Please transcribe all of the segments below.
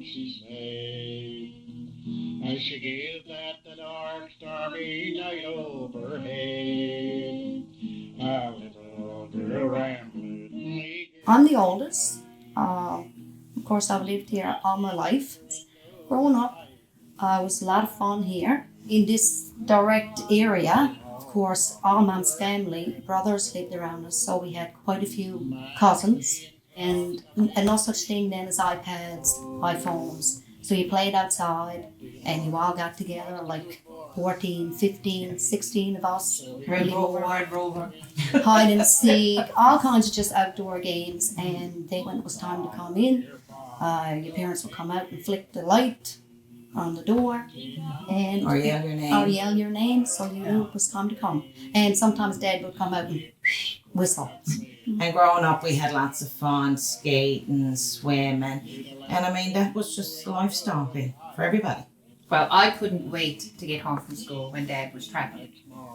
she said, as she gazed at the dark starry night overhead. A little girl rambling. I'm the oldest. Of course, I've lived here all my life. Growing up, it was a lot of fun here. In this direct area, of course, all Mom's family, brothers lived around us, so we had quite a few cousins. And no such thing then as iPads, iPhones. So you played outside and you all got together like 14, 15, 16 of us. Red Rover, White Rover. Hide and seek, all kinds of just outdoor games. And then when it was time to come in, your parents would come out and flick the light on the door and or yell your name. Or yell your name so you knew it was time to come. And sometimes Dad would come out and whistle. And growing up, we had lots of fun, skating, swimming. And I mean, that was just the lifestyle thing for everybody. Well, I couldn't wait to get home from school when Dad was travelling.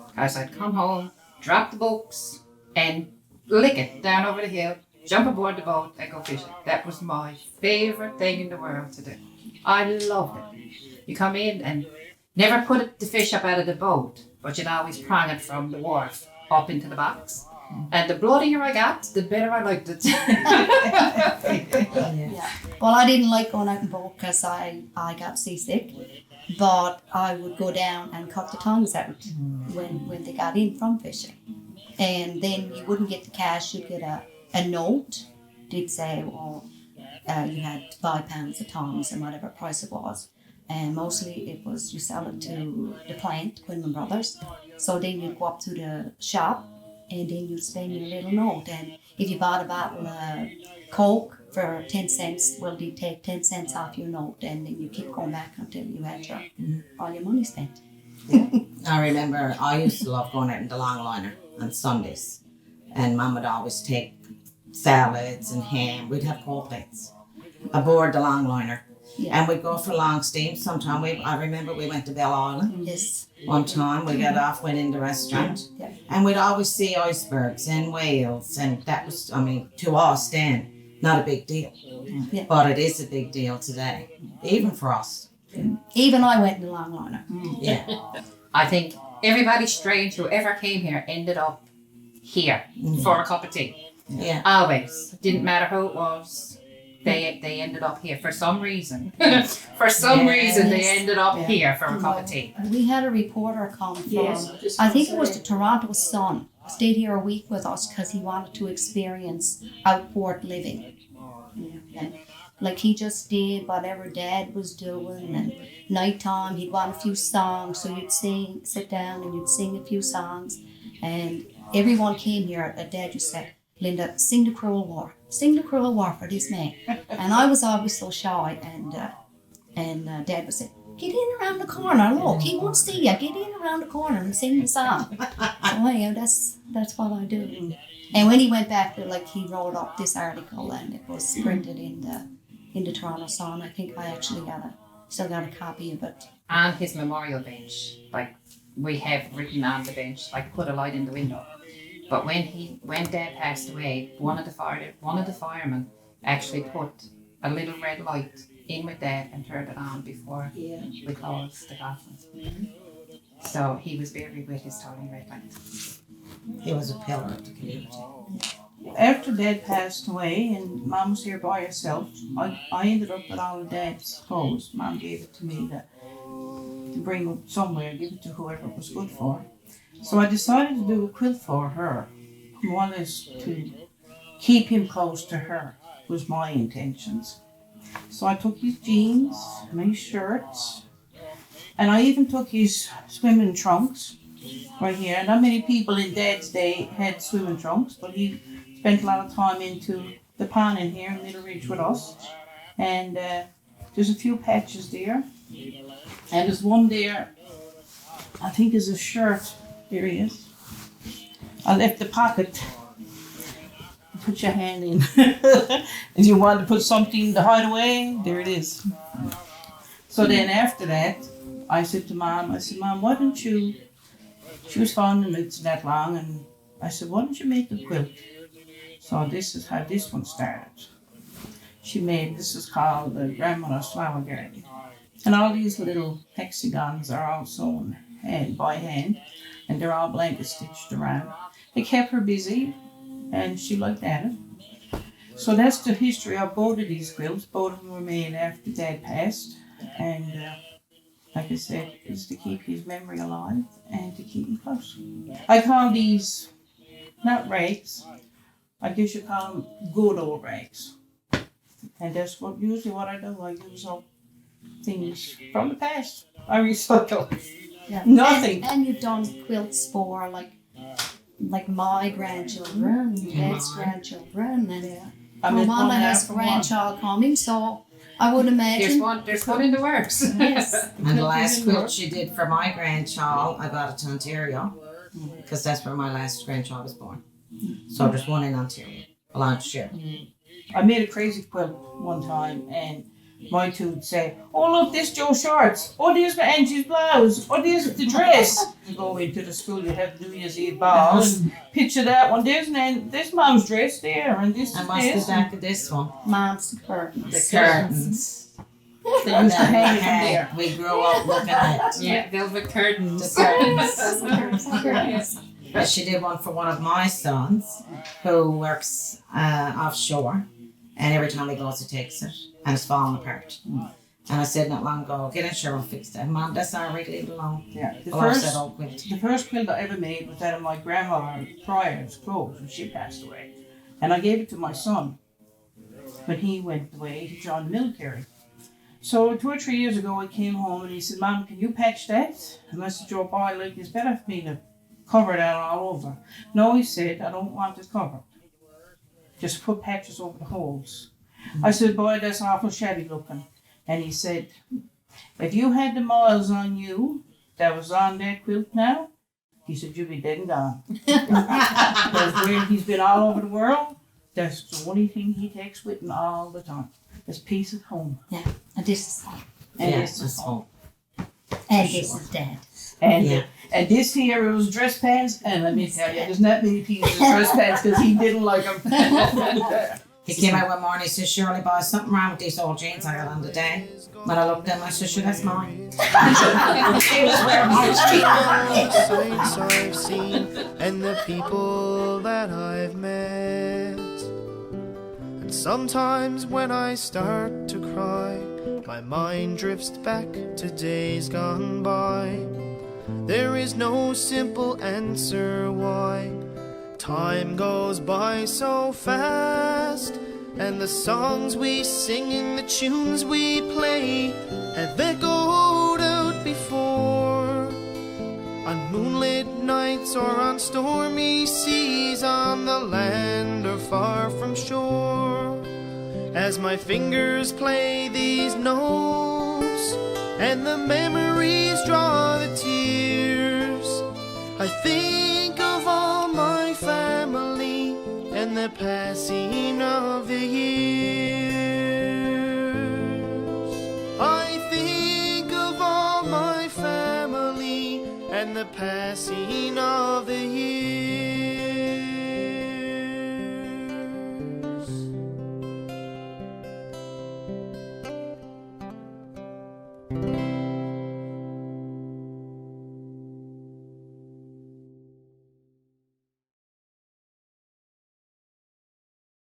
Because I'd come home, drop the books, and lick it down over the hill, jump aboard the boat, and go fishing. That was my favourite thing in the world to do. I loved it. You come in and never put the fish up out of the boat, but you'd always prong it from the wharf up into the box. And the bloodier I got, the better I liked it. Yeah. Well, I didn't like going out in boat because I got seasick, but I would go down and cut the tongues out when they got in from fishing. And then you wouldn't get the cash, you'd get a note. They'd say, well, you had £5 a tongs and whatever price it was. And mostly it was you sell it to the plant, Quinlan Brothers. So then you'd go up to the shop and then you'd spend your little note. And if you bought a bottle of Coke for 10 cents, well, they'd take 10 cents off your note and then you keep going back until you had all your money spent. I remember I used to love going out in the longliner on Sundays. And Mum would always take salads and ham. We'd have cold plates aboard the longliner. Yeah. And we'd go for long steams. Sometime I remember we went to Bell Island. Yes. One time we got off, went in the restaurant. Yeah. And we'd always see icebergs and whales. And that was, I mean, to us then, not a big deal. Yeah. But it is a big deal today, even for us. Even I went in the longliner. Yeah. I think everybody strange who ever came here ended up here for a cup of tea. Yeah. Always. Didn't matter who it was. They ended up here for some reason. For some reason, they ended up here for a cup of tea. We had a reporter come from, I think it was the Toronto Sun, stayed here a week with us because he wanted to experience outport living. And like he just did whatever Dad was doing, and nighttime he'd want a few songs, so you'd sit down and you'd sing a few songs. And everyone came here, Dad just said, Linda, sing the Cruel War. Sing the Cruel War for this man. And I was always so shy, and Dad would say, get in around the corner, look, he won't see you. Get in around the corner and sing the song. So anyhow, that's what I do. And when he went back there, like he wrote up this article and it was printed in the Toronto Sun. I think I actually still got a copy of it. On his memorial bench, like we have written on the bench, like put a light in the window. But when Dad passed away, one of the firemen actually put a little red light in with Dad and turned it on before we closed the coffin. So he was buried with his tiny red light. He was a pillar of the community. After Dad passed away and Mum was here by herself, I ended up with all of Dad's clothes. Mum gave it to me to bring it somewhere, give it to whoever it was good for. So I decided to do a quilt for her. One is to keep him close to her, was my intentions. So I took his jeans, my shirts, and I even took his swimming trunks right here. Not many people in Dad's day had swimming trunks, but he spent a lot of time into the pond in here in Middle Ridge with us. And there's a few patches there. And there's one there, I think is a shirt. Here he is. I left the pocket. Put your hand in. If you want to put something to hide away, there it is. So then after that, I said to Mom, Mom, why don't you, she was fond and it's that long, and I said, why don't you make a quilt? So this is how this one started. she made. This is called the Grandmother's Flower Garden. And all these little hexagons are all sewn by hand, and they're all blanket stitched around. It kept her busy, and she liked at it. So that's the history of both of these quilts. Both of them were made after Dad passed, and like I said, it's to keep his memory alive and to keep him close. I call these not rags. I guess you call them good old rags, and that's usually what I do. I use up things from the past. I recycle. Yeah. Nothing. And you've done quilts for like my grandchildren, Dad's grandchildren, and Mama has a grandchild coming, so I would imagine There's one in the works. yes. And the last quilt she did for my grandchild, I got it to Ontario, because that's where my last grandchild was born. So there's one in Ontario, belonged to Shirley. I made a crazy quilt one time, and my two would say, "Oh look, this Joe's shorts. Oh, there's the Angie's blouse. Oh, there's the dress." You go into the school, you have New Year's Eve ball, and picture that one. There's Mom's dress there, and this And is what's this. the back of this one? Mom's curtains. The curtains. They used to hang it from there. We grew up looking at Yeah, velvet the curtains. curtains. But she did one for one of my sons who works offshore, and every time he goes he takes it and it's falling apart. And I said not long ago, get in sure and fix that. Mom, that's alright, leave it alone. Yeah, the I lost that old quilt. first quilt I ever made was out of my grandmother Pryor's clothes when she passed away, and I gave it to my son when he went away. He joined the military. So 2 or 3 years ago, I came home and he said, "Mom, can you patch that?" And I said, "Joe, boy, like it's better for me to cover that all over." "No," he said, "I don't want it covered. Just put patches over the holes." I said, "Boy, that's awful shabby looking." And he said, "If you had the miles on you that was on that quilt now," he said, "you'd be dead and gone." Because where he's been all over the world, that's the only thing he takes with him all the time. Is peace at home. Yeah, and this is And Yeah, this is that's home. all. and this is Dad. And Yeah. and this here was dress pants, and let me tell you, there's not many pieces of dress pants because he didn't like them. He came out one morning and said, "Shirley, boy, something wrong with these old jeans I got on today." When I looked at him, I said, "Sure, that's mine." He was wearing my jeans. sights I've seen and the people that I've met. And sometimes when I start to cry, my mind drifts back to days gone by. There is no simple answer why time goes by so fast, and the songs we sing and the tunes we play have echoed out before. On moonlit nights or on stormy seas, on the land or far from shore, as my fingers play these notes and the memories draw the tears, I think of all my family and the passing of the years. I think of all my family and the passing of the years.